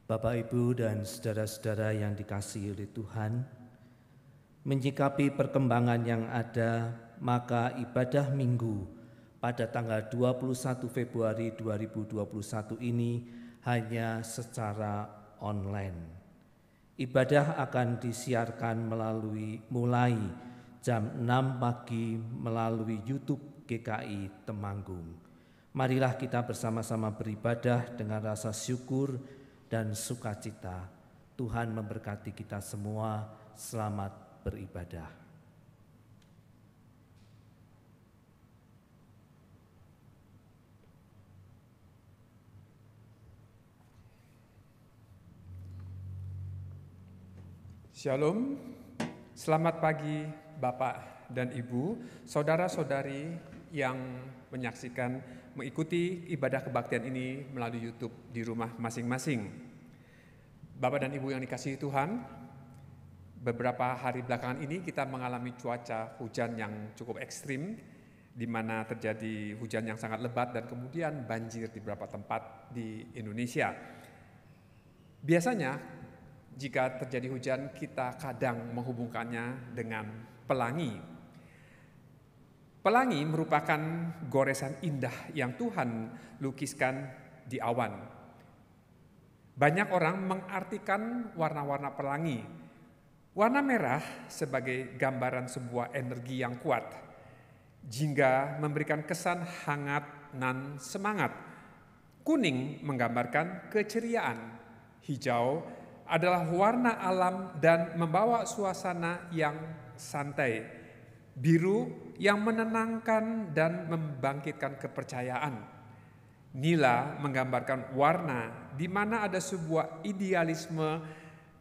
Bapak, Ibu, dan saudara-saudara yang dikasihi oleh Tuhan, menyikapi perkembangan yang ada, maka ibadah Minggu pada tanggal 21 Februari 2021 ini hanya secara online. Ibadah akan disiarkan mulai jam 6 pagi melalui YouTube GKI Temanggung. Marilah kita bersama-sama beribadah dengan rasa syukur dan sukacita. Tuhan memberkati kita semua. Selamat beribadah. Shalom, selamat pagi Bapak dan Ibu, saudara-saudari yang mengikuti ibadah kebaktian ini melalui YouTube di rumah masing-masing. Bapak dan Ibu yang dikasihi Tuhan, beberapa hari belakangan ini kita mengalami cuaca hujan yang cukup ekstrim, di mana terjadi hujan yang sangat lebat dan kemudian banjir di beberapa tempat di Indonesia. Biasanya jika terjadi hujan, kita kadang menghubungkannya dengan pelangi. Pelangi merupakan goresan indah yang Tuhan lukiskan di awan. Banyak orang mengartikan warna-warna pelangi. Warna merah sebagai gambaran sebuah energi yang kuat, jingga memberikan kesan hangat dan semangat. Kuning menggambarkan keceriaan. Hijau adalah warna alam dan membawa suasana yang santai. Biru yang menenangkan dan membangkitkan kepercayaan. Nila menggambarkan warna di mana ada sebuah idealisme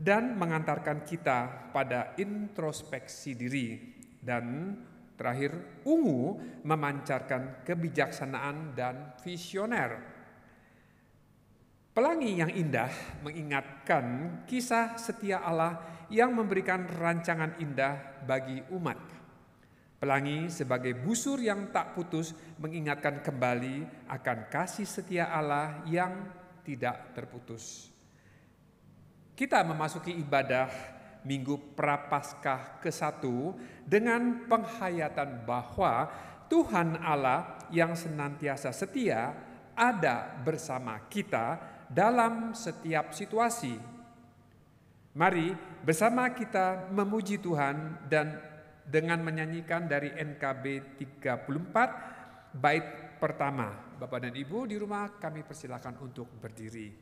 dan mengantarkan kita pada introspeksi diri. Dan terakhir, ungu memancarkan kebijaksanaan dan visioner. Pelangi yang indah mengingatkan kisah setia Allah yang memberikan rancangan indah bagi umat. Pelangi sebagai busur yang tak putus mengingatkan kembali akan kasih setia Allah yang tidak terputus. Kita memasuki ibadah Minggu Prapaskah ke-1 dengan penghayatan bahwa Tuhan Allah yang senantiasa setia ada bersama kita dalam setiap situasi. Mari bersama kita memuji Tuhan dan dengan menyanyikan dari NKB 34 bait pertama. Bapak dan Ibu di rumah kami persilakan untuk berdiri.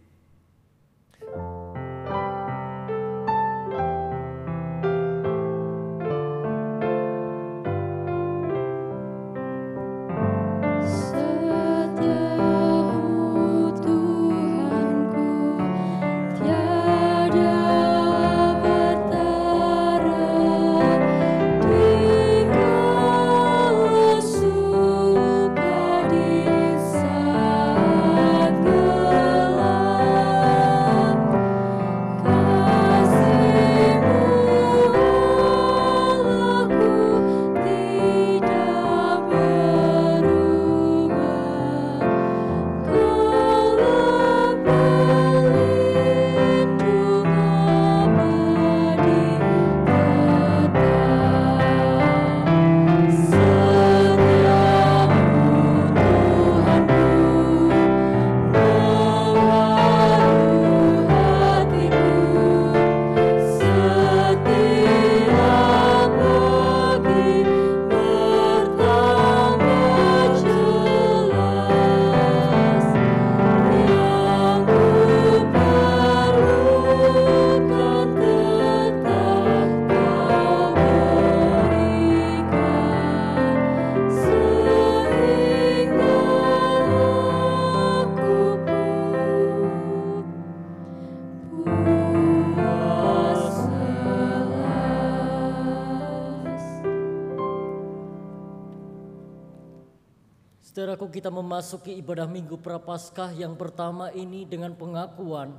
Saudaraku, kita memasuki ibadah Minggu Prapaskah yang pertama ini dengan pengakuan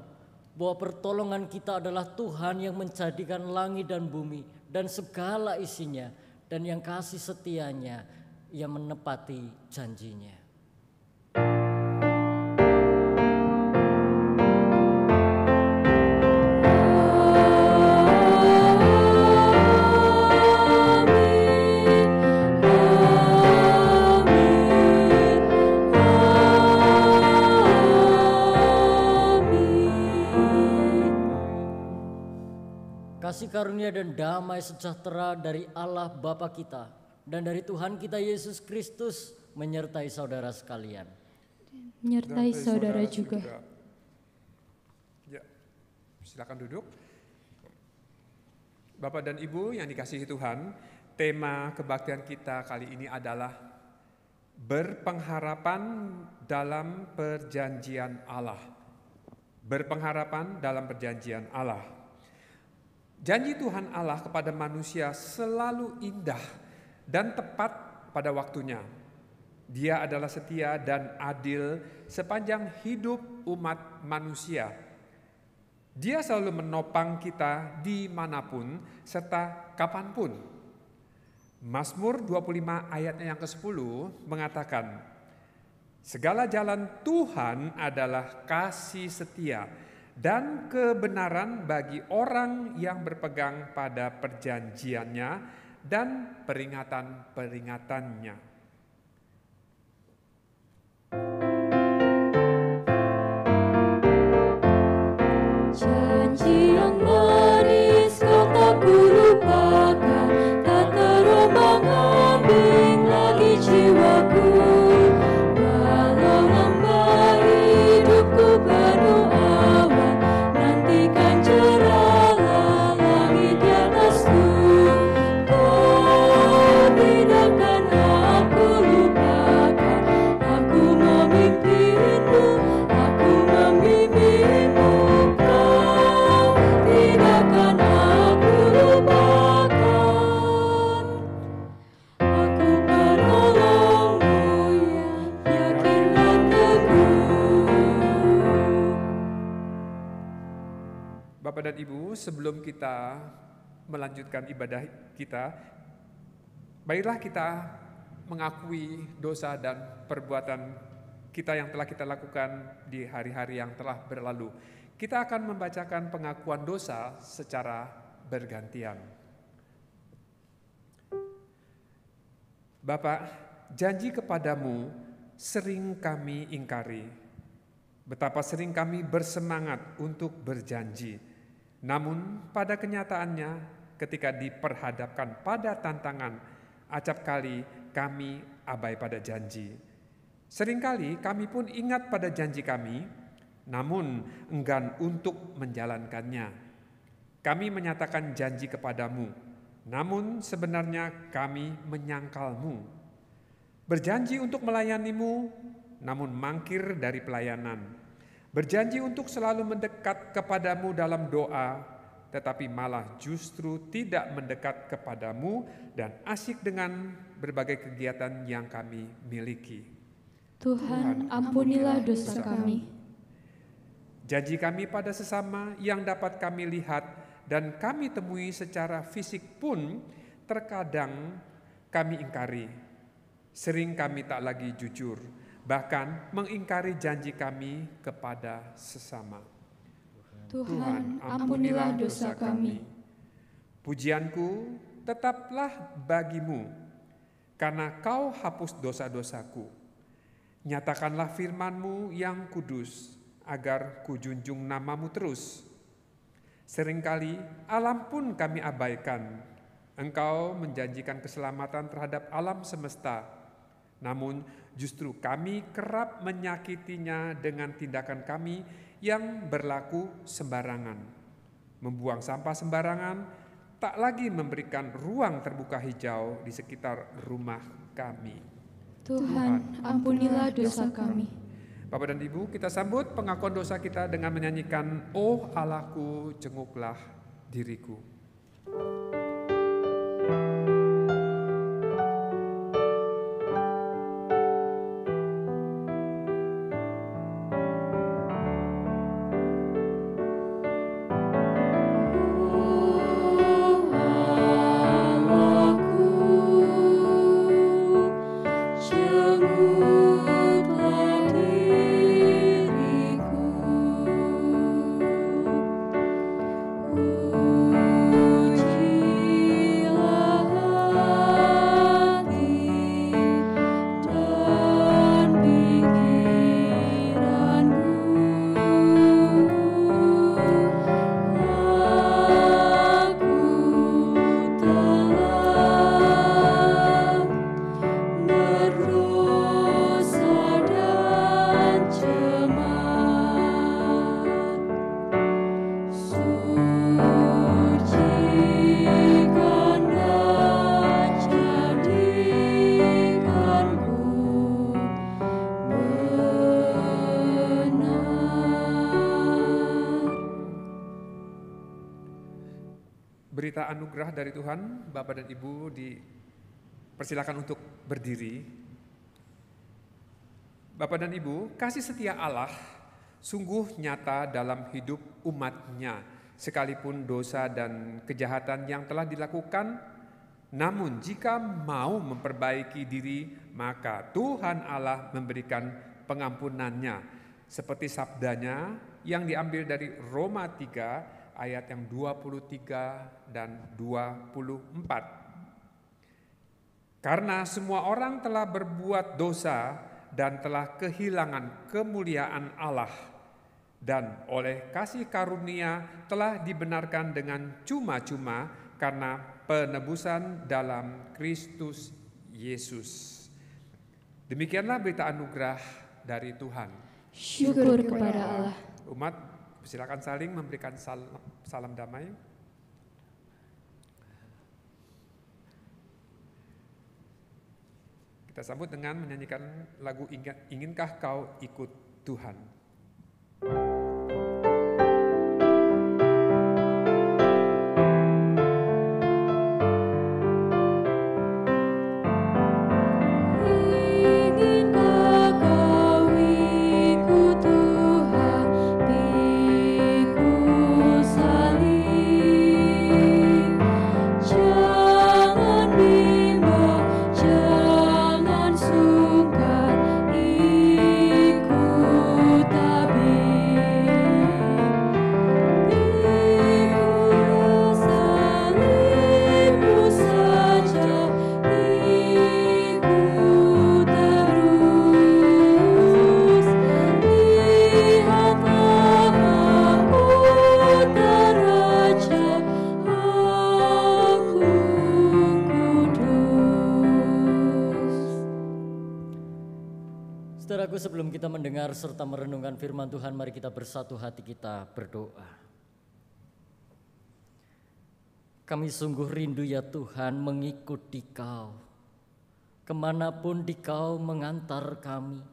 bahwa pertolongan kita adalah Tuhan yang menjadikan langit dan bumi dan segala isinya, dan yang kasih setianya yang menepati janjinya. karunia dan damai sejahtera dari Allah Bapa kita dan dari Tuhan kita Yesus Kristus menyertai saudara sekalian. Menyertai saudara juga. Ya, silakan duduk. Bapak dan Ibu yang dikasihi Tuhan, tema kebaktian kita kali ini adalah berpengharapan dalam perjanjian Allah. Berpengharapan dalam perjanjian Allah. Janji Tuhan Allah kepada manusia selalu indah dan tepat pada waktunya. Dia adalah setia dan adil sepanjang hidup umat manusia. Dia selalu menopang kita dimanapun serta kapanpun. Mazmur 25 ayatnya yang ke-10 mengatakan, segala jalan Tuhan adalah kasih setia dan kebenaran bagi orang yang berpegang pada perjanjiannya dan peringatan-peringatannya. Janji yang manis kau tak kulupakan, tak terombang-ambing lagi jiwaku. Walau lama hidupku penuh awan, nantikan cerahlah langit di atasku. Kau tidak akan aku lupakan, aku memimpinmu, aku membimbingmu. Kau tidak akan aku lupakan, aku penolongmu yang yakin dan teguh. Bapak dan Ibu, sebelum kita melanjutkan ibadah kita, baiklah kita mengakui dosa dan perbuatan kita yang telah kita lakukan di hari-hari yang telah berlalu. Kita akan membacakan pengakuan dosa secara bergantian. Bapak, janji kepadamu sering kami ingkari. Betapa sering kami bersemangat untuk berjanji. Namun pada kenyataannya ketika diperhadapkan pada tantangan, acap kali kami abai pada janji. Seringkali kami pun ingat pada janji kami, namun enggan untuk menjalankannya. Kami menyatakan janji kepadamu, namun sebenarnya kami menyangkalmu. Berjanji untuk melayanimu, namun mangkir dari pelayanan. Berjanji untuk selalu mendekat kepadamu dalam doa, tetapi malah justru tidak mendekat kepadamu dan asyik dengan berbagai kegiatan yang kami miliki. Tuhan, ampunilah dosa kami. Janji kami pada sesama yang dapat kami lihat dan kami temui secara fisik pun terkadang kami ingkari. Sering kami tak lagi jujur, bahkan mengingkari janji kami kepada sesama. Tuhan, ampunilah dosa kami. Pujianku tetaplah bagimu, karena kau hapus dosa-dosaku. Nyatakanlah firman-Mu yang kudus, agar kujunjung namamu terus. Seringkali alam pun kami abaikan. Engkau menjanjikan keselamatan terhadap alam semesta, namun justru kami kerap menyakitinya dengan tindakan kami yang berlaku sembarangan. Membuang sampah sembarangan, tak lagi memberikan ruang terbuka hijau di sekitar rumah kami. Tuhan, ampunilah dosa kami. Bapak dan Ibu, kita sambut pengakuan dosa kita dengan menyanyikan "Oh Allahku, jenguklah diriku". Puji berita anugerah dari Tuhan. Bapak dan Ibu dipersilakan untuk berdiri. Bapak dan Ibu, kasih setia Allah sungguh nyata dalam hidup umat-Nya, sekalipun dosa dan kejahatan yang telah dilakukan. Namun jika mau memperbaiki diri, maka Tuhan Allah memberikan pengampunannya, seperti sabdanya yang diambil dari Roma 3 ayat yang 23 dan 24. Karena semua orang telah berbuat dosa dan telah kehilangan kemuliaan Allah, dan oleh kasih karunia telah dibenarkan dengan cuma-cuma karena penebusan dalam Kristus Yesus. Demikianlah berita anugerah dari Tuhan. Syukur kepada Allah. Umat, silakan saling memberikan salam damai. Kita sambut dengan menyanyikan lagu Inginkah Kau Ikut Tuhan. Saudaraku, sebelum kita mendengar serta merenungkan firman Tuhan, mari kita bersatu hati, kita berdoa. Kami sungguh rindu ya Tuhan mengikuti Kau. Kemanapun di Kau mengantar kami,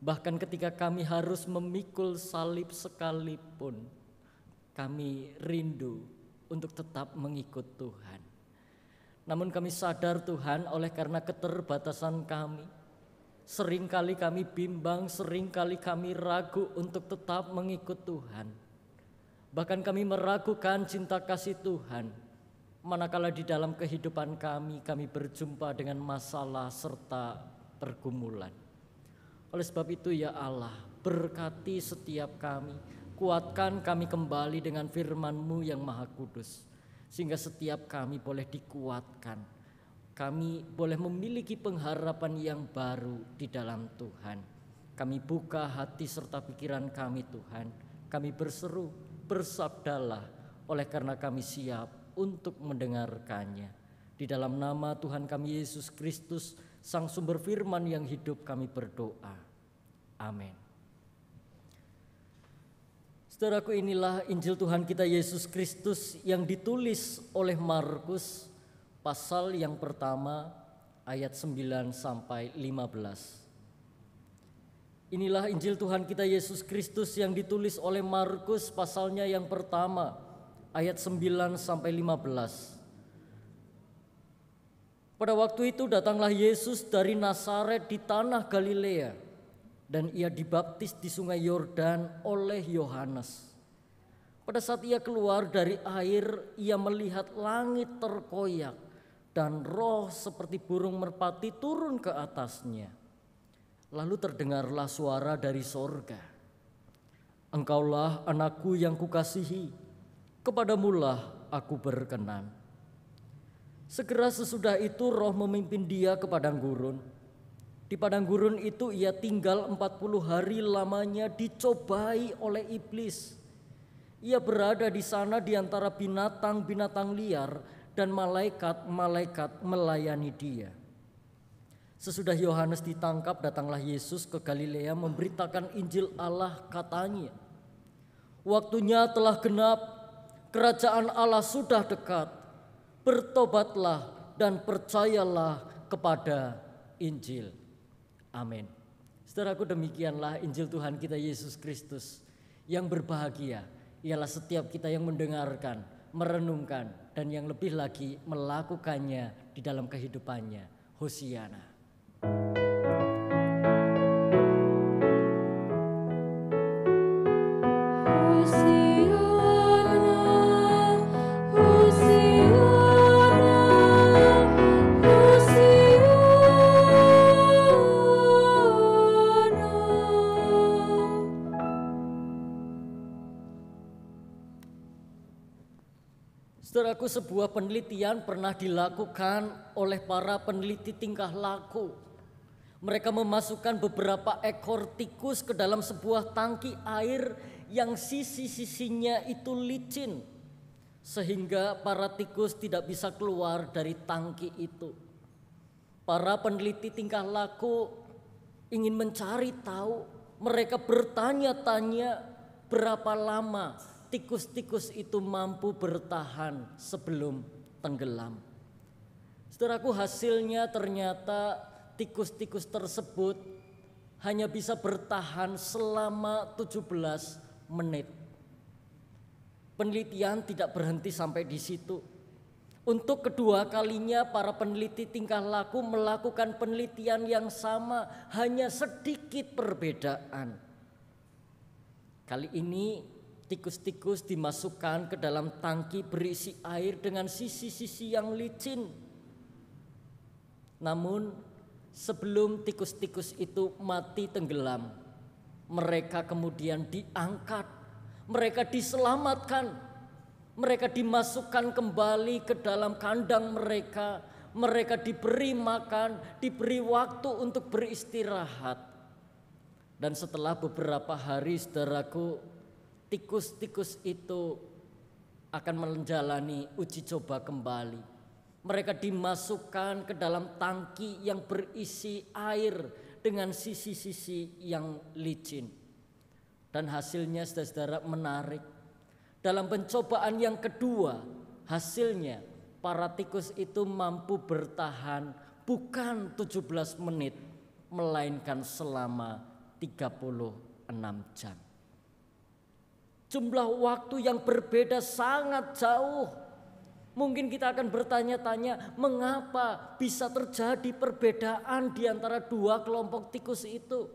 bahkan ketika kami harus memikul salib sekalipun, kami rindu untuk tetap mengikut Tuhan. Namun kami sadar Tuhan, oleh karena keterbatasan kami, seringkali kami bimbang, seringkali kami ragu untuk tetap mengikut Tuhan. Bahkan kami meragukan cinta kasih Tuhan, manakala di dalam kehidupan kami berjumpa dengan masalah serta pergumulan. Oleh sebab itu ya Allah, berkati setiap kami, kuatkan kami kembali dengan firman-Mu yang maha kudus, sehingga setiap kami boleh dikuatkan. Kami boleh memiliki pengharapan yang baru di dalam Tuhan. Kami buka hati serta pikiran kami Tuhan. Kami berseru, bersabdalah, oleh karena kami siap untuk mendengarkannya. Di dalam nama Tuhan kami Yesus Kristus, Sang Sumber Firman yang hidup, kami berdoa. Amin. Saudaraku, inilah Injil Tuhan kita Yesus Kristus yang ditulis oleh Markus, pasal yang pertama ayat 9 sampai 15. Inilah Injil Tuhan kita Yesus Kristus yang ditulis oleh Markus, pasalnya yang pertama ayat 9 sampai 15. Pada waktu itu datanglah Yesus dari Nazaret di tanah Galilea, dan ia dibaptis di sungai Yordan oleh Yohanes. Pada saat ia keluar dari air, ia melihat langit terkoyak dan roh seperti burung merpati turun ke atasnya. Lalu terdengarlah suara dari sorga, Engkaulah anakku yang kukasihi, kepadamulah aku berkenan. Segera sesudah itu roh memimpin dia ke padang gurun. Di padang gurun itu ia tinggal 40 hari lamanya, dicobai oleh iblis. Ia berada di sana di antara binatang-binatang liar, dan malaikat-malaikat melayani dia. Sesudah Yohanes ditangkap, datanglah Yesus ke Galilea memberitakan Injil Allah, katanya, waktunya telah genap, kerajaan Allah sudah dekat, bertobatlah dan percayalah kepada Injil. Amin. Saudaraku, demikianlah Injil Tuhan kita Yesus Kristus. Yang berbahagia ialah setiap kita yang mendengarkan, merenungkan, dan yang lebih lagi melakukannya di dalam kehidupannya. Hosiana. Saudaraku, sebuah penelitian pernah dilakukan oleh para peneliti tingkah laku. Mereka memasukkan beberapa ekor tikus ke dalam sebuah tangki air yang sisi-sisinya itu licin, sehingga para tikus tidak bisa keluar dari tangki itu. Para peneliti tingkah laku ingin mencari tahu, mereka bertanya-tanya berapa lama tikus-tikus itu mampu bertahan sebelum tenggelam. Saudaraku, hasilnya ternyata tikus-tikus tersebut hanya bisa bertahan selama 17 menit. Penelitian tidak berhenti sampai di situ. Untuk kedua kalinya para peneliti tingkah laku melakukan penelitian yang sama, hanya sedikit perbedaan. Kali ini tikus-tikus dimasukkan ke dalam tangki berisi air dengan sisi-sisi yang licin. Namun sebelum tikus-tikus itu mati tenggelam, mereka kemudian diangkat, mereka diselamatkan, mereka dimasukkan kembali ke dalam kandang mereka, mereka diberi makan, diberi waktu untuk beristirahat. Dan setelah beberapa hari, saudaraku, tikus-tikus itu akan menjalani uji coba kembali. Mereka dimasukkan ke dalam tangki yang berisi air dengan sisi-sisi yang licin. Dan hasilnya, saudara-saudara, menarik. Dalam pencobaan yang kedua, hasilnya para tikus itu mampu bertahan bukan 17 menit, melainkan selama 36 jam. Jumlah waktu yang berbeda sangat jauh. Mungkin kita akan bertanya-tanya, mengapa bisa terjadi perbedaan di antara dua kelompok tikus itu?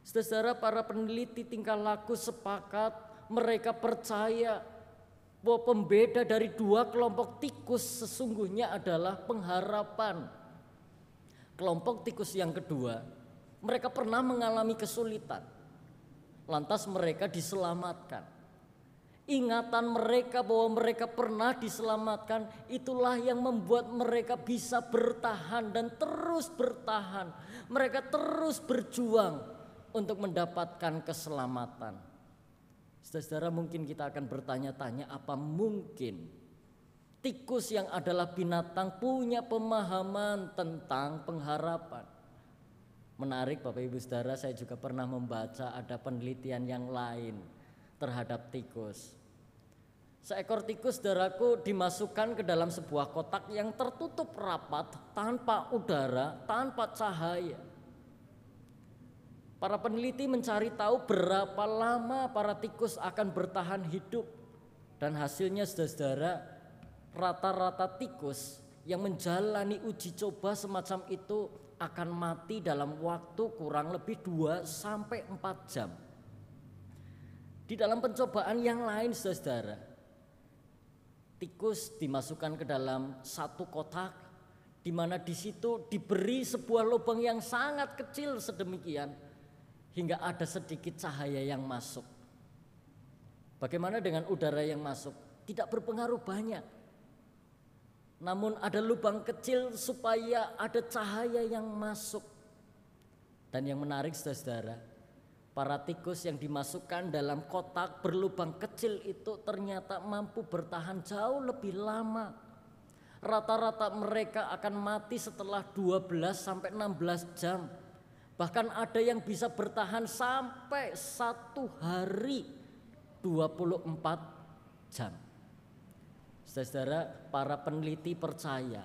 Saudara, para peneliti tingkah laku sepakat, mereka percaya bahwa pembeda dari dua kelompok tikus sesungguhnya adalah pengharapan. Kelompok tikus yang kedua, mereka pernah mengalami kesulitan. Lantas mereka diselamatkan. Ingatan mereka bahwa mereka pernah diselamatkan, itulah yang membuat mereka bisa bertahan dan terus bertahan. Mereka terus berjuang untuk mendapatkan keselamatan. Saudara, mungkin kita akan bertanya-tanya, apa mungkin tikus yang adalah binatang punya pemahaman tentang pengharapan? Menarik Bapak Ibu Saudara, saya juga pernah membaca ada penelitian yang lain terhadap tikus. Seekor tikus, saudaraku, dimasukkan ke dalam sebuah kotak yang tertutup rapat, tanpa udara, tanpa cahaya. Para peneliti mencari tahu berapa lama para tikus akan bertahan hidup. Dan hasilnya, saudara-saudara, rata-rata tikus yang menjalani uji coba semacam itu akan mati dalam waktu kurang lebih 2-4 jam. Di dalam pencobaan yang lain, saudara, tikus dimasukkan ke dalam satu kotak, di mana di situ diberi sebuah lubang yang sangat kecil sedemikian hingga ada sedikit cahaya yang masuk. Bagaimana dengan udara yang masuk? Tidak berpengaruh banyak. Namun ada lubang kecil supaya ada cahaya yang masuk. Dan yang menarik, saudara, para tikus yang dimasukkan dalam kotak berlubang kecil itu ternyata mampu bertahan jauh lebih lama. Rata-rata mereka akan mati setelah 12-16 jam. Bahkan ada yang bisa bertahan sampai 1 hari 24 jam. Saudara, para peneliti percaya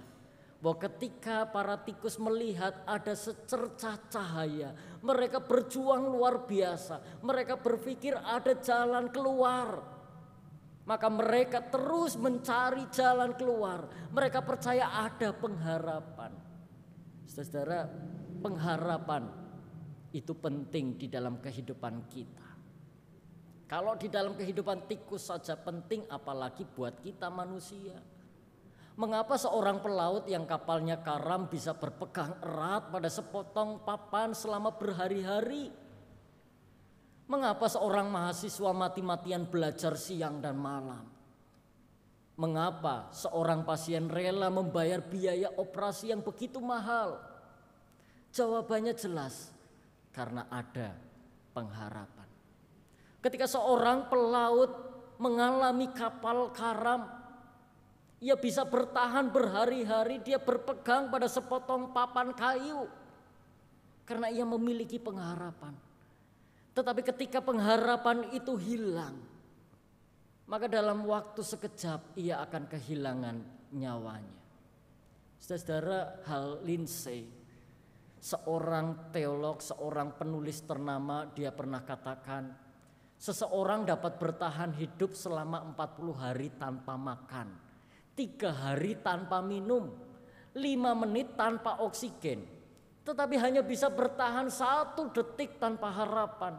bahwa ketika para tikus melihat ada secercah cahaya, mereka berjuang luar biasa. Mereka berpikir ada jalan keluar. Maka mereka terus mencari jalan keluar. Mereka percaya ada pengharapan. Saudara, pengharapan itu penting di dalam kehidupan kita. Kalau di dalam kehidupan tikus saja penting, apalagi buat kita manusia. Mengapa seorang pelaut yang kapalnya karam bisa berpegang erat pada sepotong papan selama berhari-hari? Mengapa seorang mahasiswa mati-matian belajar siang dan malam? Mengapa seorang pasien rela membayar biaya operasi yang begitu mahal? Jawabannya jelas, karena ada pengharapan. Ketika seorang pelaut mengalami kapal karam, ia bisa bertahan berhari-hari, dia berpegang pada sepotong papan kayu karena ia memiliki pengharapan. Tetapi ketika pengharapan itu hilang, maka dalam waktu sekejap ia akan kehilangan nyawanya. Saudara, Hal Lindsey, seorang teolog, seorang penulis ternama, dia pernah katakan, seseorang dapat bertahan hidup selama 40 hari tanpa makan, 3 hari tanpa minum, 5 menit tanpa oksigen, tetapi hanya bisa bertahan 1 detik tanpa harapan.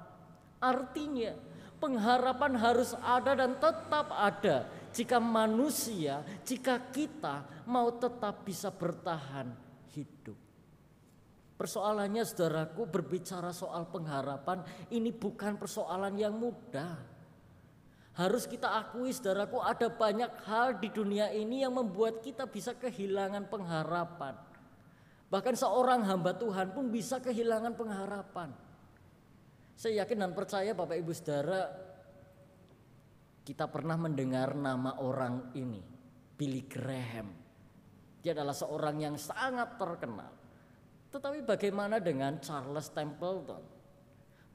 Artinya pengharapan harus ada dan tetap ada jika manusia, jika kita mau tetap bisa bertahan hidup. Persoalannya saudaraku, berbicara soal pengharapan ini bukan persoalan yang mudah. Harus kita akui saudaraku, ada banyak hal di dunia ini yang membuat kita bisa kehilangan pengharapan. Bahkan seorang hamba Tuhan pun bisa kehilangan pengharapan. Saya yakin dan percaya Bapak Ibu Saudara, kita pernah mendengar nama orang ini, Billy Graham. Dia adalah seorang yang sangat terkenal. Tetapi bagaimana dengan Charles Templeton?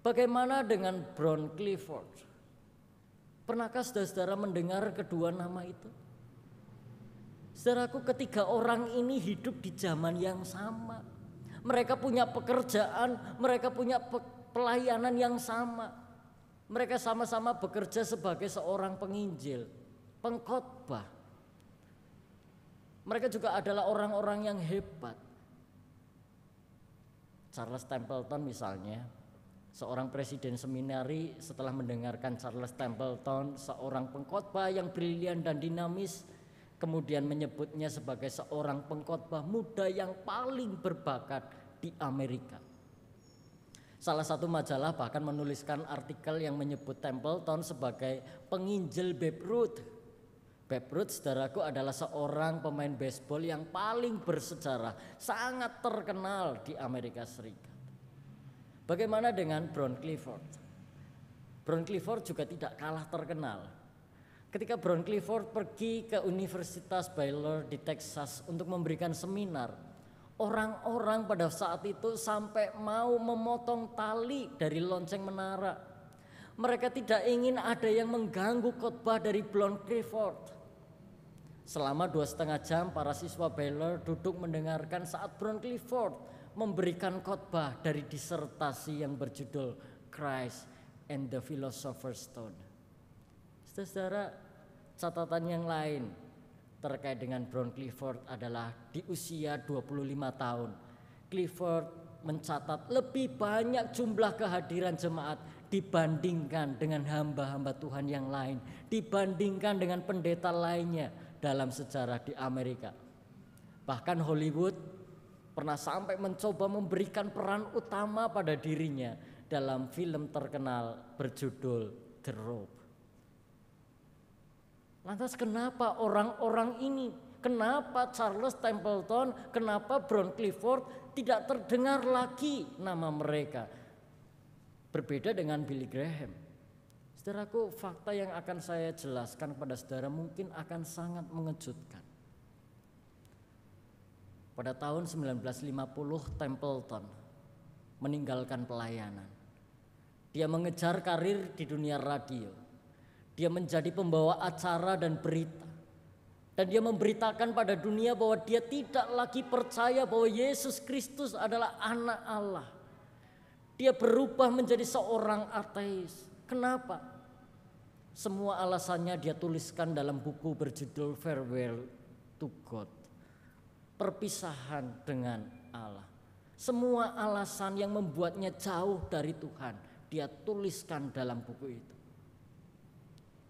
Bagaimana dengan Brown Clifford? Pernahkah saudara-saudara mendengar kedua nama itu? Saudaraku, ketiga orang ini hidup di zaman yang sama. Mereka punya pekerjaan, mereka punya pelayanan yang sama. Mereka sama-sama bekerja sebagai seorang penginjil, pengkhotbah. Mereka juga adalah orang-orang yang hebat. Charles Templeton misalnya, seorang presiden seminari, setelah mendengarkan Charles Templeton, seorang pengkhotbah yang brilian dan dinamis, kemudian menyebutnya sebagai seorang pengkhotbah muda yang paling berbakat di Amerika. Salah satu majalah bahkan menuliskan artikel yang menyebut Templeton sebagai penginjil Babe Ruth. Babe Ruth, saudaraku, adalah seorang pemain baseball yang paling bersejarah, sangat terkenal di Amerika Serikat. Bagaimana dengan Brown Clifford? Brown Clifford juga tidak kalah terkenal. Ketika Brown Clifford pergi ke Universitas Baylor di Texas untuk memberikan seminar, orang-orang pada saat itu sampai mau memotong tali dari lonceng menara. Mereka tidak ingin ada yang mengganggu khotbah dari Brown Clifford. Selama 2,5 jam para siswa Baylor duduk mendengarkan saat Brown Clifford memberikan khotbah dari disertasi yang berjudul Christ and the Philosopher's Stone. Saudara, catatan yang lain terkait dengan Brown Clifford adalah di usia 25 tahun, Clifford mencatat lebih banyak jumlah kehadiran jemaat dibandingkan dengan hamba-hamba Tuhan yang lain, dibandingkan dengan pendeta lainnya dalam sejarah di Amerika. Bahkan Hollywood pernah sampai mencoba memberikan peran utama pada dirinya dalam film terkenal berjudul The Rope. Lantas kenapa orang-orang ini, kenapa Charles Templeton, kenapa Brown Clifford tidak terdengar lagi nama mereka? Berbeda dengan Billy Graham. Saudaraku, fakta yang akan saya jelaskan kepada saudara mungkin akan sangat mengejutkan. Pada tahun 1950 Templeton meninggalkan pelayanan. Dia mengejar karir di dunia radio. Dia menjadi pembawa acara dan berita. Dan dia memberitakan pada dunia bahwa dia tidak lagi percaya bahwa Yesus Kristus adalah anak Allah. Dia berubah menjadi seorang ateis. Kenapa? Semua alasannya dia tuliskan dalam buku berjudul Farewell to God. Perpisahan dengan Allah. Semua alasan yang membuatnya jauh dari Tuhan, dia tuliskan dalam buku itu.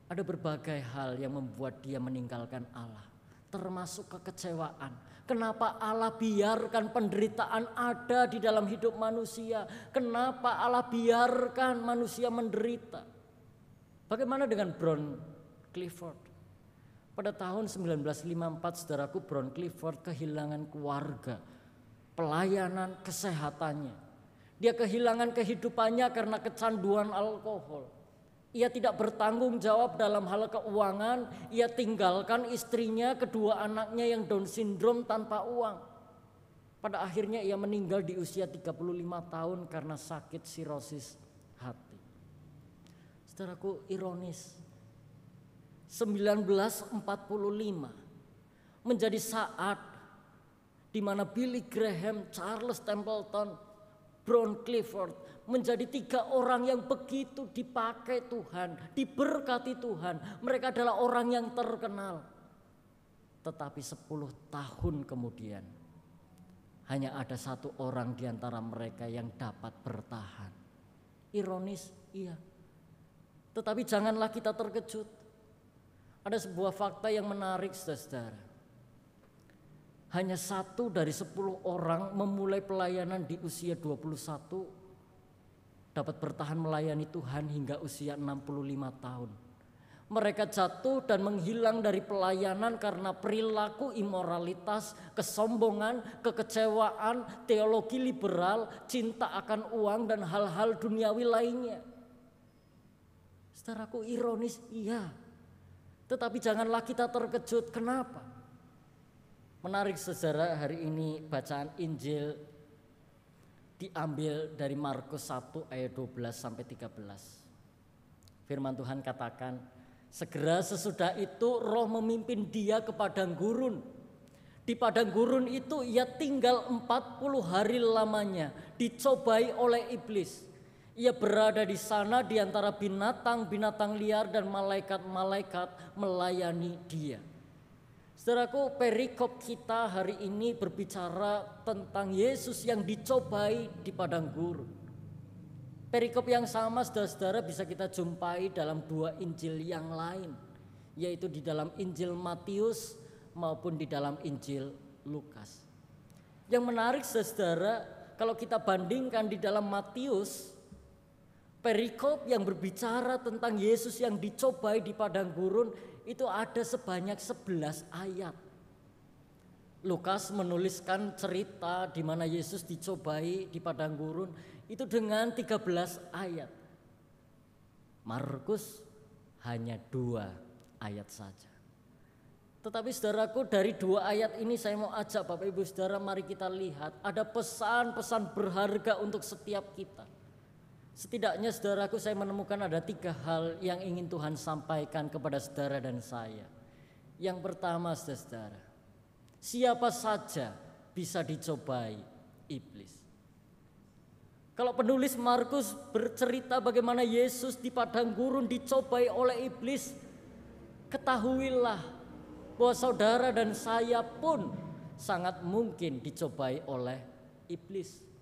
Ada berbagai hal yang membuat dia meninggalkan Allah, termasuk kekecewaan. Kenapa Allah biarkan penderitaan ada di dalam hidup manusia? Kenapa Allah biarkan manusia menderita? Bagaimana dengan Brown Clifford? Pada tahun 1954, saudaraku, Brown Clifford kehilangan keluarga, pelayanan kesehatannya. Dia kehilangan kehidupannya karena kecanduan alkohol. Ia tidak bertanggung jawab dalam hal keuangan. Ia tinggalkan istrinya, kedua anaknya yang Down syndrome tanpa uang. Pada akhirnya ia meninggal di usia 35 tahun karena sakit sirosis hati. Saudaraku, ironis. 1945 menjadi saat di mana Billy Graham, Charles Templeton, Brown Clifford menjadi 3 orang yang begitu dipakai Tuhan, diberkati Tuhan. Mereka adalah orang yang terkenal. Tetapi 10 tahun kemudian hanya ada 1 orang di antara mereka yang dapat bertahan. Ironis, iya. Tetapi janganlah kita terkejut. Ada sebuah fakta yang menarik, saudara. Hanya 1 dari 10 orang memulai pelayanan di usia 21 dapat bertahan melayani Tuhan hingga usia 65 tahun. Mereka jatuh dan menghilang dari pelayanan karena perilaku imoralitas, kesombongan, kekecewaan, teologi liberal, cinta akan uang dan hal-hal duniawi lainnya. Saudaraku, ironis, iya. Tetapi janganlah kita terkejut. Kenapa? Menarik, saudara, hari ini bacaan Injil diambil dari Markus 1 ayat 12 sampai 13. Firman Tuhan katakan, segera sesudah itu roh memimpin dia ke padang gurun. Di padang gurun itu ia tinggal 40 hari lamanya, dicobai oleh iblis. Ia berada di sana di antara binatang-binatang liar dan malaikat-malaikat melayani dia. Saudaraku, perikop kita hari ini berbicara tentang Yesus yang dicobai di padang gurun. Perikop yang sama, saudara-saudara, bisa kita jumpai dalam 2 Injil yang lain, yaitu di dalam Injil Matius maupun di dalam Injil Lukas. Yang menarik, saudara, kalau kita bandingkan di dalam Matius, perikop yang berbicara tentang Yesus yang dicobai di padang gurun itu ada sebanyak 11 ayat. Lukas menuliskan cerita di mana Yesus dicobai di padang gurun itu dengan 13 ayat. Markus hanya 2 ayat saja. Tetapi saudaraku, dari 2 ayat ini saya mau ajak Bapak Ibu Saudara, mari kita lihat ada pesan-pesan berharga untuk setiap kita. Setidaknya saudaraku, saya menemukan ada 3 hal yang ingin Tuhan sampaikan kepada saudara dan saya. Yang pertama, saudara, siapa saja bisa dicobai iblis. Kalau penulis Markus bercerita bagaimana Yesus di padang gurun dicobai oleh iblis, ketahuilah bahwa saudara dan saya pun sangat mungkin dicobai oleh iblis.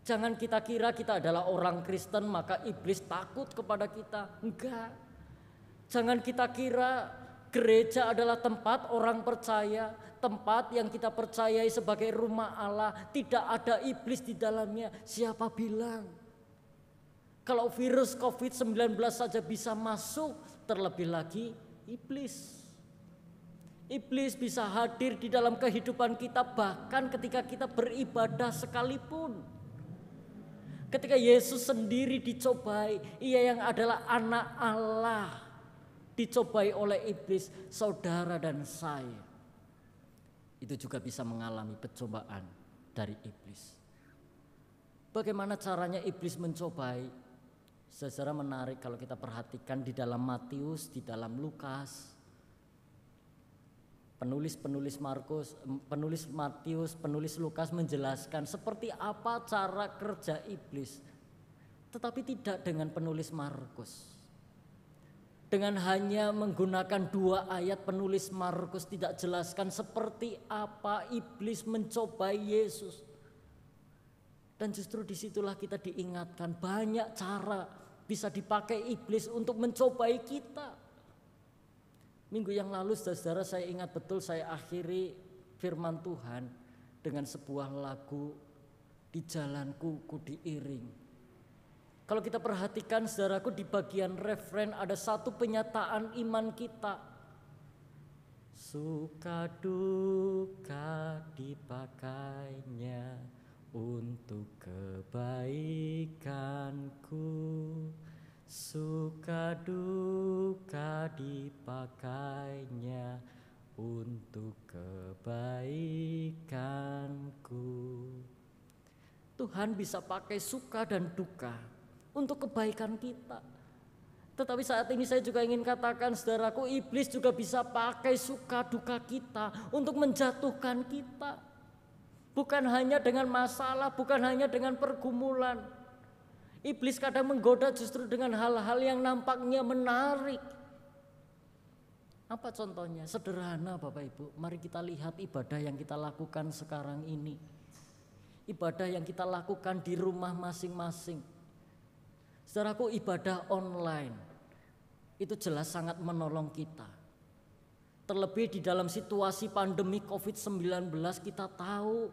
Jangan kita kira kita adalah orang Kristen maka iblis takut kepada kita. Enggak. Jangan kita kira gereja adalah tempat orang percaya, tempat yang kita percayai sebagai rumah Allah, tidak ada iblis di dalamnya. Siapa bilang? Kalau virus COVID-19 saja bisa masuk, terlebih lagi iblis. Iblis bisa hadir di dalam kehidupan kita bahkan ketika kita beribadah sekalipun. Ketika Yesus sendiri dicobai, ia yang adalah anak Allah dicobai oleh iblis, saudara dan saya itu juga bisa mengalami pencobaan dari iblis. Bagaimana caranya iblis mencobai? Saudara, menarik kalau kita perhatikan di dalam Matius, di dalam Lukas. Penulis Matius, penulis Lukas menjelaskan seperti apa cara kerja iblis. Tetapi tidak dengan penulis Markus. Dengan hanya menggunakan 2 ayat, penulis Markus tidak jelaskan seperti apa iblis mencobai Yesus. Dan justru disitulah kita diingatkan banyak cara bisa dipakai iblis untuk mencobai kita. Minggu yang lalu saudara saya ingat betul saya akhiri firman Tuhan dengan sebuah lagu, Di Jalanku Ku Diiring. Kalau kita perhatikan saudaraku, di bagian refren ada satu penyataan iman kita. Suka duka dipakainya untuk kebaikanku. Suka duka dipakainya untuk kebaikanku. Tuhan bisa pakai suka dan duka untuk kebaikan kita. Tetapi saat ini saya juga ingin katakan saudaraku, iblis juga bisa pakai suka duka kita untuk menjatuhkan kita. Bukan hanya dengan masalah, bukan hanya dengan pergumulan. Iblis kadang menggoda justru dengan hal-hal yang nampaknya menarik. Apa contohnya? Sederhana Bapak Ibu, mari kita lihat ibadah yang kita lakukan sekarang ini. Ibadah yang kita lakukan di rumah masing-masing. Saudaraku, ibadah online itu jelas sangat menolong kita. Terlebih di dalam situasi pandemi COVID-19 kita tahu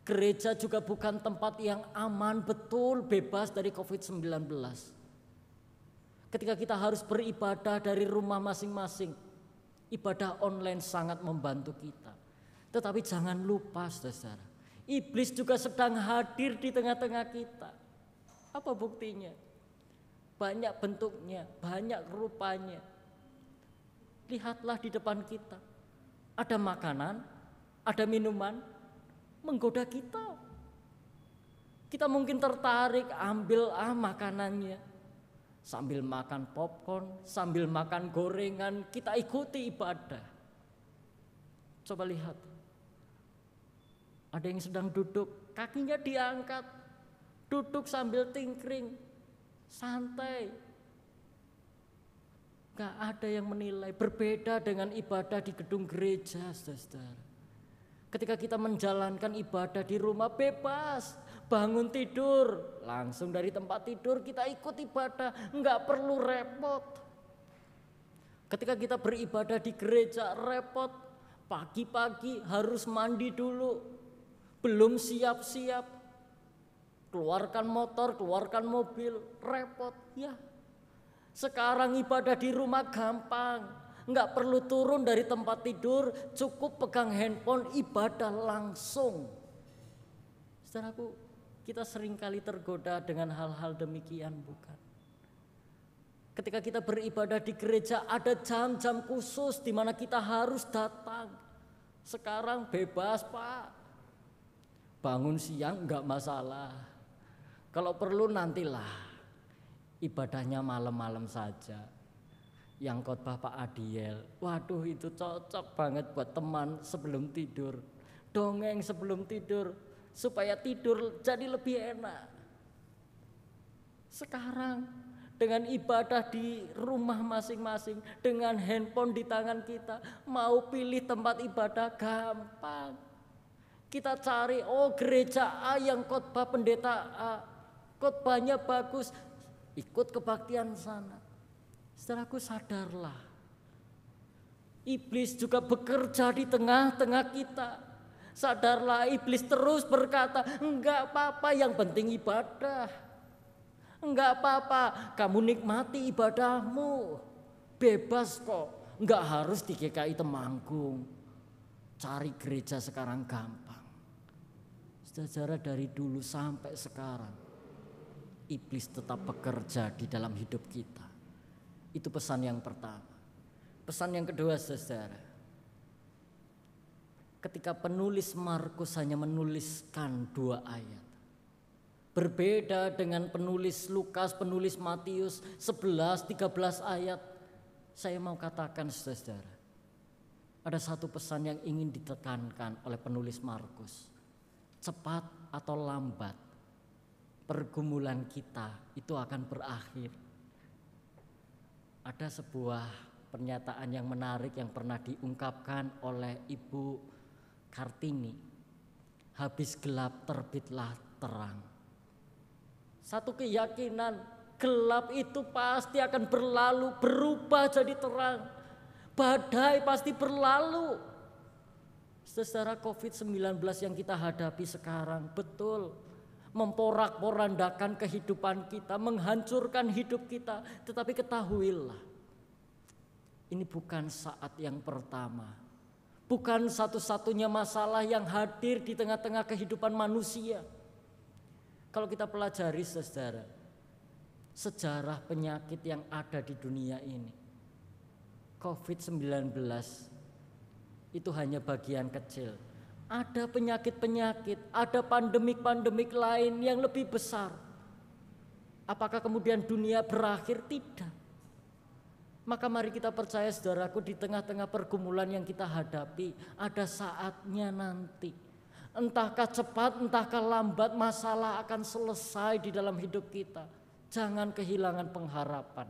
gereja juga bukan tempat yang aman betul bebas dari COVID-19. Ketika kita harus beribadah dari rumah masing-masing, ibadah online sangat membantu kita. Tetapi jangan lupa saudara, iblis juga sedang hadir di tengah-tengah kita. Apa buktinya? Banyak bentuknya, banyak rupanya. Lihatlah di depan kita. Ada makanan, ada minuman, menggoda kita. Kita mungkin tertarik ambil makanannya. Sambil makan popcorn, sambil makan gorengan, kita ikuti ibadah. Coba lihat. Ada yang sedang duduk, kakinya diangkat. Duduk sambil tingkring, santai. Gak ada yang menilai. Berbeda dengan ibadah di gedung gereja, saudara. Ketika kita menjalankan ibadah di rumah bebas, bangun tidur, langsung dari tempat tidur kita ikut ibadah, gak perlu repot. Ketika kita beribadah di gereja repot, pagi-pagi harus mandi dulu, belum siap-siap. Keluarkan motor, keluarkan mobil, repot ya. Sekarang ibadah di rumah gampang, nggak perlu turun dari tempat tidur, cukup pegang handphone, ibadah langsung. Saudaraku, kita seringkali tergoda dengan hal-hal demikian, bukan? Ketika kita beribadah di gereja ada jam-jam khusus di mana kita harus datang. Sekarang bebas Pak, bangun siang nggak masalah. Kalau perlu nantilah ibadahnya malam-malam saja. Yang khotbah Pak Adiel, waduh itu cocok banget buat teman sebelum tidur. Dongeng sebelum tidur supaya tidur jadi lebih enak. Sekarang dengan ibadah di rumah masing-masing, dengan handphone di tangan kita, mau pilih tempat ibadah gampang. Kita cari, gereja A yang khotbah pendeta A, khotbahnya bagus, ikut kebaktian sana. Saudaraku, sadarlah, iblis juga bekerja di tengah-tengah kita. Sadarlah, iblis terus berkata, enggak apa-apa, yang penting ibadah. Enggak apa-apa, kamu nikmati ibadahmu, bebas kok, enggak harus di GKI Temanggung. Cari gereja sekarang gampang. Saudara, dari dulu sampai sekarang iblis tetap bekerja di dalam hidup kita. Itu pesan yang pertama. Pesan yang kedua, saudara, ketika penulis Markus hanya menuliskan 2 ayat, berbeda dengan penulis Lukas, penulis Matius 11-13 ayat. Saya mau katakan saudara, ada satu pesan yang ingin ditekankan oleh penulis Markus. Cepat atau lambat, pergumulan kita itu akan berakhir. Ada sebuah pernyataan yang menarik yang pernah diungkapkan oleh Ibu Kartini. Habis gelap terbitlah terang. Satu keyakinan, gelap itu pasti akan berlalu, berubah jadi terang. Badai pasti berlalu. Saudara, COVID-19 yang kita hadapi sekarang betul memporak-porandakan kehidupan kita, menghancurkan hidup kita. Tetapi ketahuilah, ini bukan saat yang pertama. Bukan satu-satunya masalah yang hadir di tengah-tengah kehidupan manusia. Kalau kita pelajari saudara, sejarah penyakit yang ada di dunia ini, COVID-19 itu hanya bagian kecil. Ada penyakit-penyakit, ada pandemik-pandemik lain yang lebih besar. Apakah kemudian dunia berakhir? Tidak. Maka mari kita percaya saudaraku, di tengah-tengah pergumulan yang kita hadapi, ada saatnya nanti. Entahkah cepat, entahkah lambat, masalah akan selesai di dalam hidup kita. Jangan kehilangan pengharapan.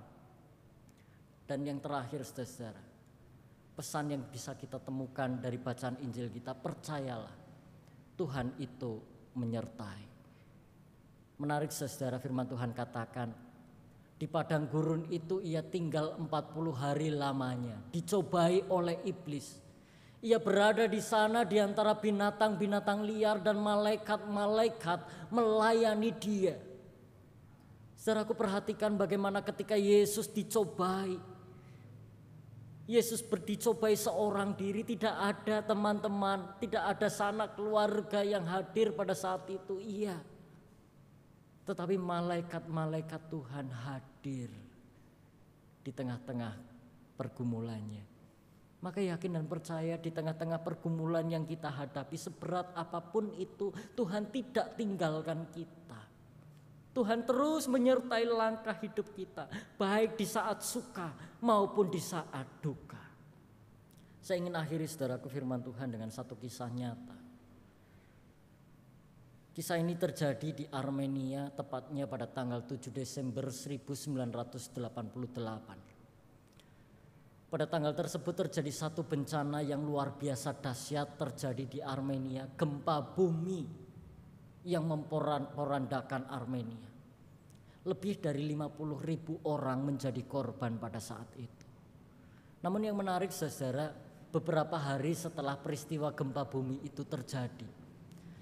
Dan yang terakhir saudara, pesan yang bisa kita temukan dari bacaan Injil kita, percayalah Tuhan itu menyertai. Menarik saudara, firman Tuhan katakan, di padang gurun itu ia tinggal 40 hari lamanya, dicobai oleh iblis. Ia berada di sana di antara binatang-binatang liar dan malaikat-malaikat melayani dia. Saudaraku, perhatikan bagaimana ketika Yesus dicobai. Yesus dicobai seorang diri, tidak ada teman-teman, tidak ada sanak keluarga yang hadir pada saat itu. Iya. Tetapi malaikat-malaikat Tuhan hadir di tengah-tengah pergumulannya. Maka yakin dan percaya di tengah-tengah pergumulan yang kita hadapi, seberat apapun itu, Tuhan tidak tinggalkan kita. Tuhan terus menyertai langkah hidup kita, baik di saat suka maupun di saat duka. Saya ingin akhiri saudaraku firman Tuhan dengan satu kisah nyata. Kisah ini terjadi di Armenia, tepatnya pada tanggal 7 Desember 1988. Pada tanggal tersebut terjadi satu bencana yang luar biasa dahsyat terjadi di Armenia, gempa bumi yang memporak-porandakan Armenia. Lebih dari 50.000 orang menjadi korban pada saat itu. Namun yang menarik saudara, beberapa hari setelah peristiwa gempa bumi itu terjadi,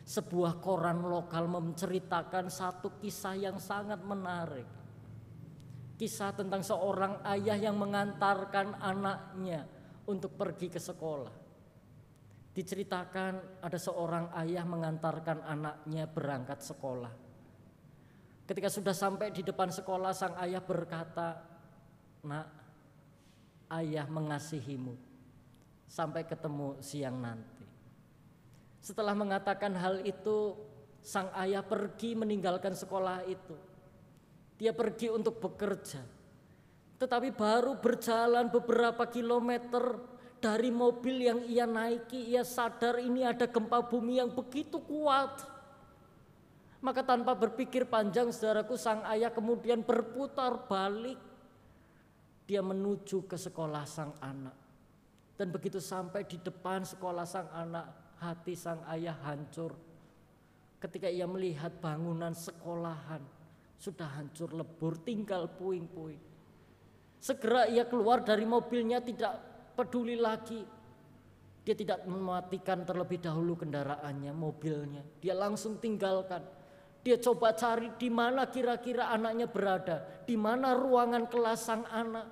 sebuah koran lokal menceritakan satu kisah yang sangat menarik. Kisah tentang seorang ayah yang mengantarkan anaknya untuk pergi ke sekolah. Diceritakan ada seorang ayah mengantarkan anaknya berangkat sekolah. Ketika sudah sampai di depan sekolah, sang ayah berkata, "Nak, ayah mengasihimu. Sampai ketemu siang nanti." Setelah mengatakan hal itu, sang ayah pergi meninggalkan sekolah itu. Dia pergi untuk bekerja. Tetapi baru berjalan beberapa kilometer dari mobil yang ia naiki, ia sadar ini ada gempa bumi yang begitu kuat. Maka tanpa berpikir panjang saudaraku, sang ayah kemudian berputar balik. Dia menuju ke sekolah sang anak. Dan begitu sampai di depan sekolah sang anak, hati sang ayah hancur ketika ia melihat bangunan sekolahan sudah hancur lebur, tinggal puing-puing. Segera ia keluar dari mobilnya, tidak peduli lagi. Dia tidak mematikan terlebih dahulu kendaraannya, mobilnya. Dia langsung tinggalkan. Dia coba cari di mana kira-kira anaknya berada, di mana ruangan kelas sang anak.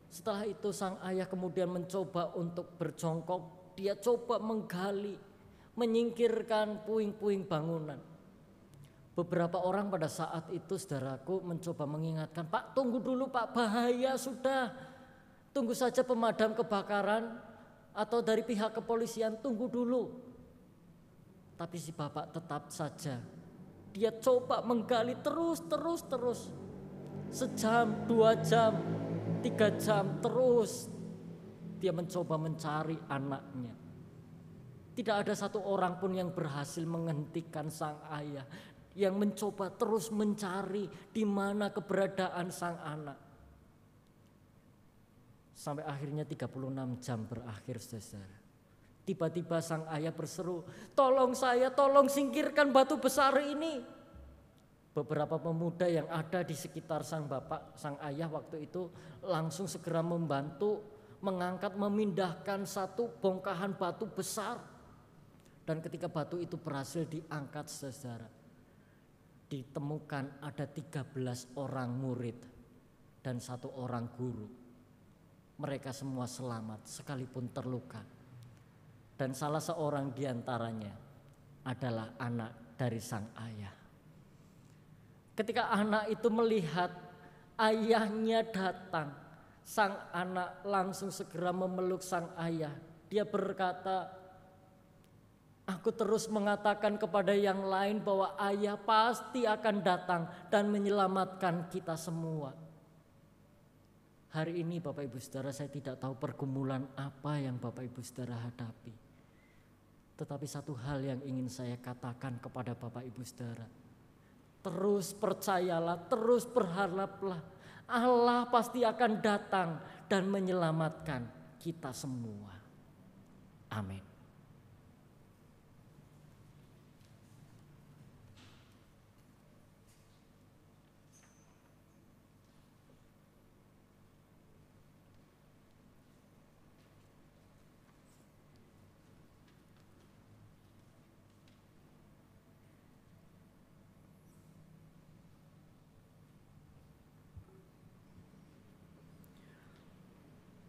Setelah itu sang ayah kemudian mencoba untuk berjongkok. Dia coba menggali, menyingkirkan puing-puing bangunan. Beberapa orang pada saat itu saudaraku mencoba mengingatkan, "Pak, tunggu dulu Pak, bahaya sudah. Tunggu saja pemadam kebakaran atau dari pihak kepolisian, tunggu dulu." Tapi si bapak tetap saja. Dia coba menggali terus. Sejam, 2 jam, 3 jam terus. Dia mencoba mencari anaknya. Tidak ada satu orang pun yang berhasil menghentikan sang ayah yang mencoba terus mencari di mana keberadaan sang anak. Sampai akhirnya 36 jam berakhir, saudara. Tiba-tiba sang ayah berseru, tolong saya, tolong singkirkan batu besar ini. Beberapa pemuda yang ada di sekitar sang bapak, sang ayah waktu itu langsung segera membantu mengangkat, memindahkan satu bongkahan batu besar. Dan ketika batu itu berhasil diangkat, saudara, ditemukan ada 13 orang murid dan 1 orang guru. Mereka semua selamat sekalipun terluka. Dan salah seorang diantaranya adalah anak dari sang ayah. Ketika anak itu melihat ayahnya datang, sang anak langsung segera memeluk sang ayah. Dia berkata, aku terus mengatakan kepada yang lain bahwa ayah pasti akan datang dan menyelamatkan kita semua. Hari ini Bapak Ibu Saudara, saya tidak tahu pergumulan apa yang Bapak Ibu Saudara hadapi. Tetapi satu hal yang ingin saya katakan kepada Bapak Ibu Saudara. Terus percayalah, terus berharaplah. Allah pasti akan datang dan menyelamatkan kita semua. Amin.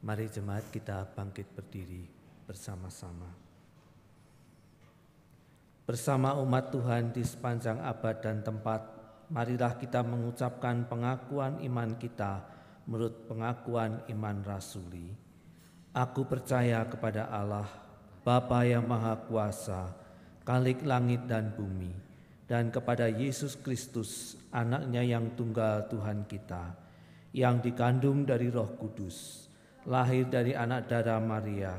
Mari jemaat kita bangkit berdiri bersama-sama. Bersama umat Tuhan di sepanjang abad dan tempat, marilah kita mengucapkan pengakuan iman kita menurut pengakuan iman rasuli. Aku percaya kepada Allah, Bapa yang Maha Kuasa, Khalik langit dan bumi, dan kepada Yesus Kristus, anaknya yang tunggal Tuhan kita, yang dikandung dari Roh Kudus, lahir dari anak darah Maria,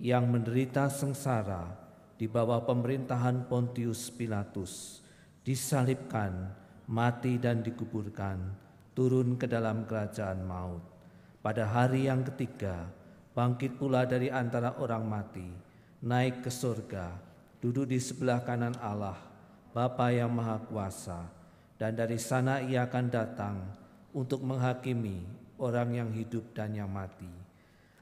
yang menderita sengsara di bawah pemerintahan Pontius Pilatus, disalibkan, mati dan dikuburkan, turun ke dalam kerajaan maut. Pada hari yang ketiga, bangkit pula dari antara orang mati, naik ke surga, duduk di sebelah kanan Allah, Bapa yang Maha Kuasa, dan dari sana ia akan datang untuk menghakimi orang yang hidup dan yang mati.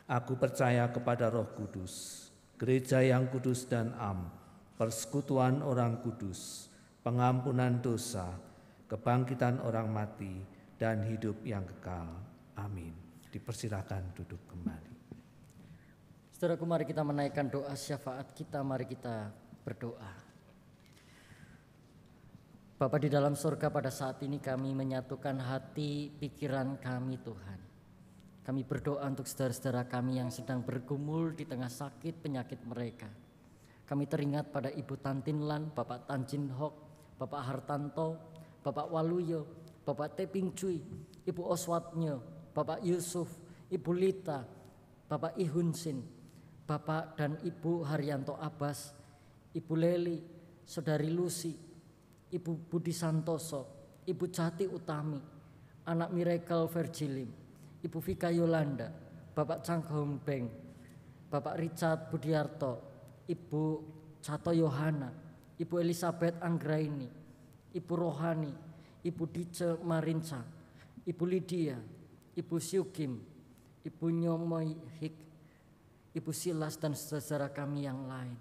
Aku percaya kepada Roh Kudus, gereja yang kudus dan am, persekutuan orang kudus, pengampunan dosa, kebangkitan orang mati, dan hidup yang kekal. Amin. Dipersilakan duduk kembali. Saudaraku, mari kita menaikkan doa syafaat kita, mari kita berdoa. Bapa di dalam surga, pada saat ini kami menyatukan hati pikiran kami Tuhan. Kami berdoa untuk saudara-saudara kami yang sedang bergumul di tengah sakit penyakit mereka. Kami teringat pada Ibu Tantinlan, Bapak Tanjin Hok, Bapak Hartanto, Bapak Waluyo, Bapak Teping Cui, Ibu Oswatnyo, Bapak Yusuf, Ibu Lita, Bapak Ihunsin, Bapak dan Ibu Haryanto Abbas, Ibu Leli, Saudari Lucy, Ibu Budi Santoso, Ibu Jati Utami, anak Miracle Virgilim, Ibu Vika Yolanda, Bapak Chang Hong Beng, Bapak Richard Budiarto, Ibu Cato Yohana, Ibu Elizabeth Anggraini, Ibu Rohani, Ibu Dice Marinca, Ibu Lydia, Ibu Syukim, Ibu Nyomoy Hik, Ibu Silas dan saudara kami yang lain.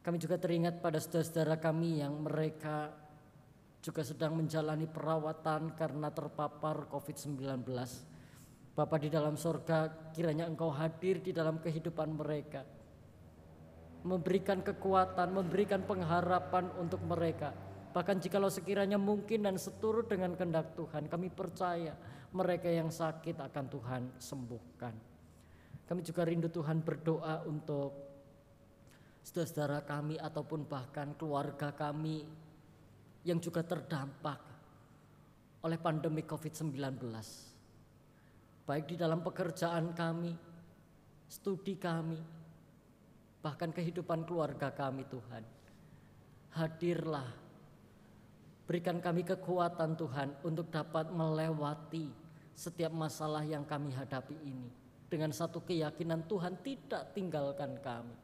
Kami juga teringat pada saudara-saudara kami yang mereka juga sedang menjalani perawatan karena terpapar COVID-19. Bapa di dalam sorga, kiranya Engkau hadir di dalam kehidupan mereka, memberikan kekuatan, memberikan pengharapan untuk mereka. Bahkan jikalau sekiranya mungkin dan seturut dengan kehendak Tuhan, kami percaya mereka yang sakit akan Tuhan sembuhkan. Kami juga rindu Tuhan berdoa untuk saudara-saudara kami ataupun bahkan keluarga kami yang juga terdampak oleh pandemi COVID-19. Baik di dalam pekerjaan kami, studi kami, bahkan kehidupan keluarga kami Tuhan. Hadirlah, berikan kami kekuatan Tuhan untuk dapat melewati setiap masalah yang kami hadapi ini. dengan satu keyakinan Tuhan tidak tinggalkan kami.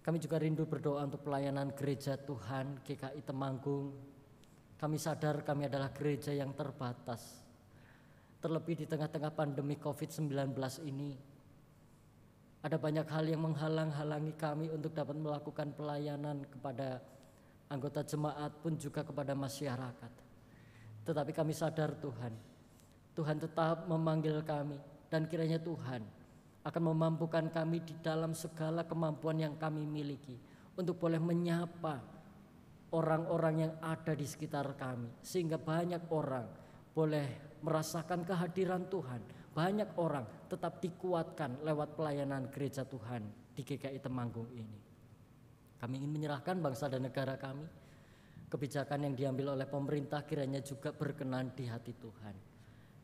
Kami juga rindu berdoa untuk pelayanan gereja Tuhan GKI Temanggung. Kami sadar kami adalah gereja yang terbatas. Terlebih di tengah-tengah pandemi COVID-19 ini, ada banyak hal yang menghalang-halangi kami untuk dapat melakukan pelayanan kepada anggota jemaat pun juga kepada masyarakat. Tetapi kami sadar Tuhan tetap memanggil kami, dan kiranya Tuhan akan memampukan kami di dalam segala kemampuan yang kami miliki untuk boleh menyapa orang-orang yang ada di sekitar kami, sehingga banyak orang boleh merasakan kehadiran Tuhan. Banyak orang tetap dikuatkan lewat pelayanan gereja Tuhan di GKI Temanggung ini. Kami ingin menyerahkan bangsa dan negara kami. Kebijakan yang diambil oleh pemerintah kiranya juga berkenan di hati Tuhan.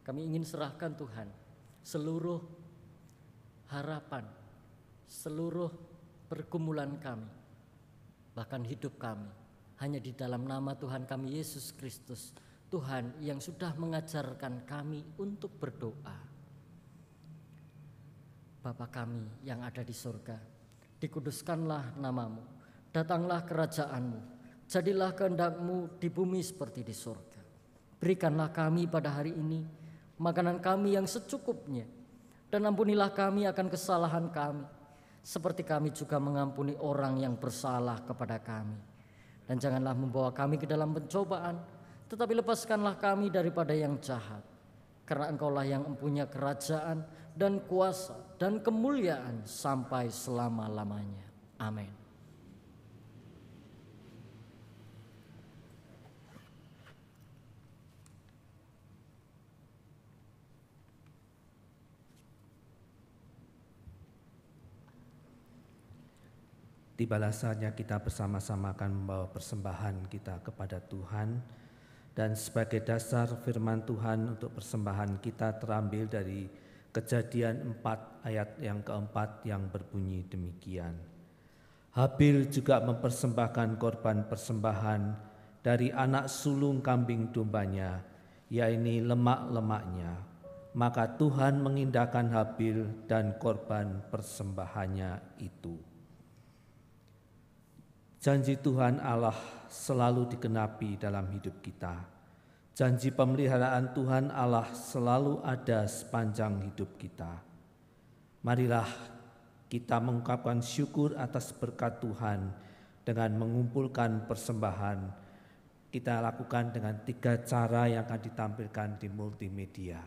Kami ingin serahkan Tuhan seluruh harapan, seluruh pergumulan kami, bahkan hidup kami, hanya di dalam nama Tuhan kami Yesus Kristus, Tuhan yang sudah mengajarkan kami untuk berdoa. Bapa kami yang ada di surga, dikuduskanlah namamu, datanglah kerajaanmu, jadilah kehendak-Mu di bumi seperti di surga. Berikanlah kami pada hari ini makanan kami yang secukupnya, dan ampunilah kami akan kesalahan kami, seperti kami juga mengampuni orang yang bersalah kepada kami. Dan janganlah membawa kami ke dalam pencobaan, tetapi lepaskanlah kami daripada yang jahat. Karena Engkaulah yang mempunyai kerajaan dan kuasa dan kemuliaan sampai selama-lamanya. Amin. Tibalah saatnya kita bersama-sama akan membawa persembahan kita kepada Tuhan. Dan sebagai dasar firman Tuhan untuk persembahan kita terambil dari Kejadian 4 ayat yang keempat yang berbunyi demikian. Habil juga mempersembahkan korban persembahan dari anak sulung kambing dombanya, yaitu lemak-lemaknya. Maka Tuhan mengindahkan Habil dan korban persembahannya itu. Janji Tuhan Allah selalu digenapi dalam hidup kita. Janji pemeliharaan Tuhan Allah selalu ada sepanjang hidup kita. Marilah kita mengungkapkan syukur atas berkat Tuhan dengan mengumpulkan persembahan. Kita lakukan dengan 3 cara yang akan ditampilkan di multimedia.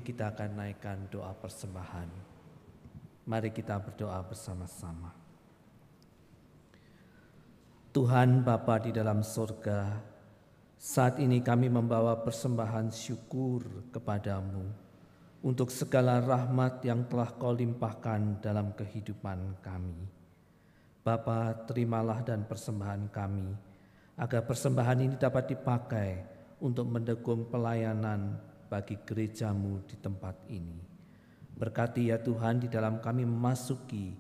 Kita akan naikkan doa persembahan. Mari kita berdoa bersama-sama. Tuhan Bapa di dalam surga, saat ini kami membawa persembahan syukur kepadamu untuk segala rahmat yang telah Kau limpahkan dalam kehidupan kami. Bapa, terimalah dan persembahan kami, agar persembahan ini dapat dipakai untuk mendukung pelayanan bagi gerejamu di tempat ini. Berkati ya Tuhan di dalam kami memasuki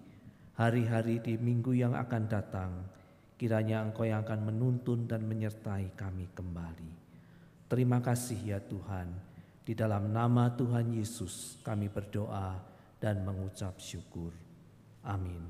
hari-hari di minggu yang akan datang. Kiranya Engkau yang akan menuntun dan menyertai kami kembali. Terima kasih ya Tuhan. Di dalam nama Tuhan Yesus kami berdoa dan mengucap syukur. Amin.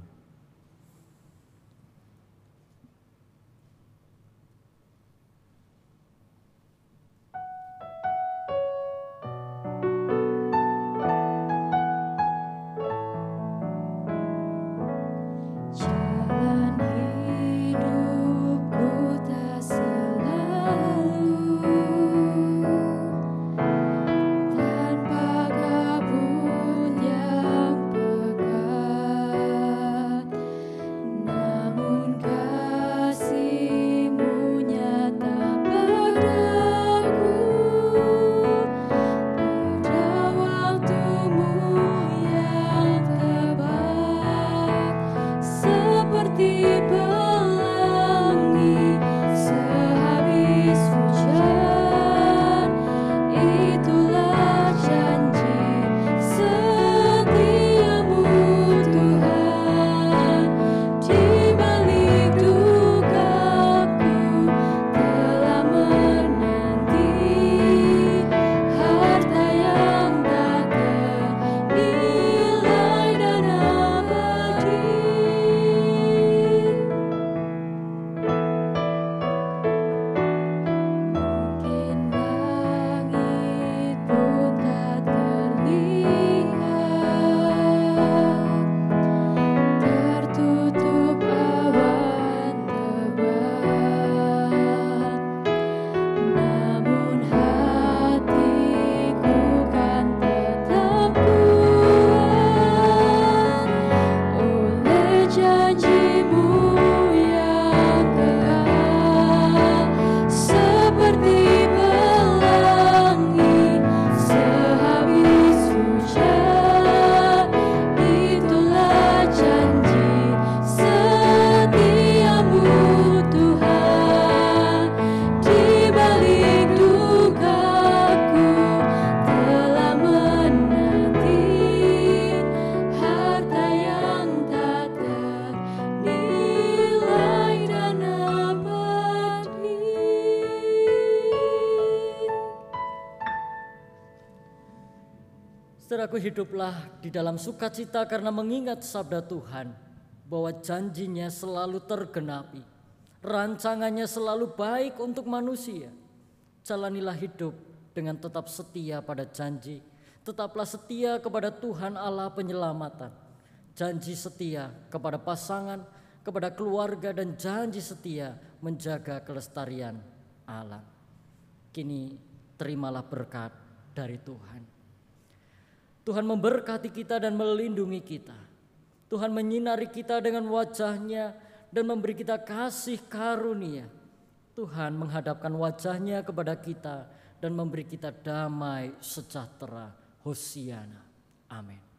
Saudaraku, hiduplah di dalam sukacita karena mengingat sabda Tuhan bahwa janjinya selalu tergenapi. Rancangannya selalu baik untuk manusia. Jalanilah hidup dengan tetap setia pada janji. Tetaplah setia kepada Tuhan Allah penyelamatan. Janji setia kepada pasangan, kepada keluarga, dan janji setia menjaga kelestarian alam. Kini terimalah berkat dari Tuhan. Tuhan memberkati kita dan melindungi kita. Tuhan menyinari kita dengan wajah-Nya dan memberi kita kasih karunia. Tuhan menghadapkan wajah-Nya kepada kita dan memberi kita damai sejahtera. Hosiana. Amin.